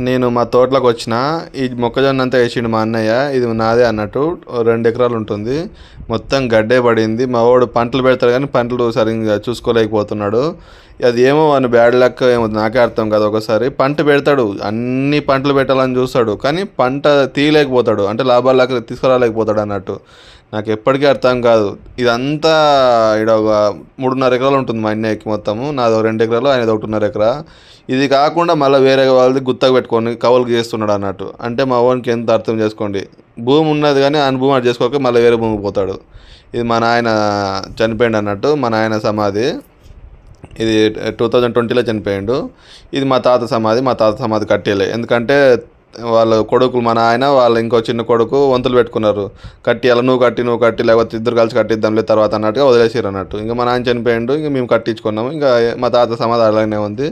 నేను మా తోటలోకి వచ్చిన ఈ మొక్కజొన్న అంతా వేసిండు మా అన్నయ్య. ఇది నాదే అన్నట్టు. 2 ఎకరాలు ఉంటుంది. మొత్తం గడ్డే పడింది. మా వాడు పంటలు పెడతాడు కానీ పంటలు సరిగ్గా చూసుకోలేకపోతున్నాడు. అది ఏమో అని బ్యాడ్ లక్ ఏమో నాకే అర్థం కాదు. ఒకసారి పంట పెడతాడు, అన్ని పంటలు పెట్టాలని చూస్తాడు, కానీ పంట తీయలేకపోతాడు, అంటే లాభాలకు తీసుకురాలేకపోతాడు అన్నట్టు. నాకు ఎప్పటికీ అర్థం కాదు. ఇదంతా ఇక్కడ ఒక 3.5 ఎకరాలు ఉంటుంది మా అన్నయ్యకి మొత్తము. నాది 2 ఎకరాలు, ఆయనది 1.5 ఎకరా. ఇది కాకుండా మళ్ళీ వేరే వాళ్ళది గుత్తకు పెట్టుకొని కవులుకి చేస్తున్నాడు అన్నట్టు. అంటే మా ఓన్కి ఎంత అర్థం చేసుకోండి. భూమి ఉన్నది కానీ భూమి అటు చేసుకోక మళ్ళీ వేరే భూమికి పోతాడు. ఇది మా నాయన చనిపోయిండు అన్నట్టు. మా నాయన సమాధి ఇది 2020లో చనిపోయిండు. ఇది మా తాత సమాధి. మా తాత సమాధి కట్టేయలే, ఎందుకంటే వాళ్ళ కొడుకులు, మా నాయన వాళ్ళ ఇంకో చిన్న కొడుకు వంతులు పెట్టుకున్నారు. కట్టియాల, నువ్వు కట్టి లేకపోతే ఇద్దరు కలిసి కట్టిద్దాంలే తర్వాత అన్నట్టుగా వదిలేసారు అన్నట్టు. ఇంకా మా నాయన చనిపోయిండు, ఇంకా మేము కట్టించుకున్నాము. ఇంకా మా తాత సమాధి అలానే ఉంది.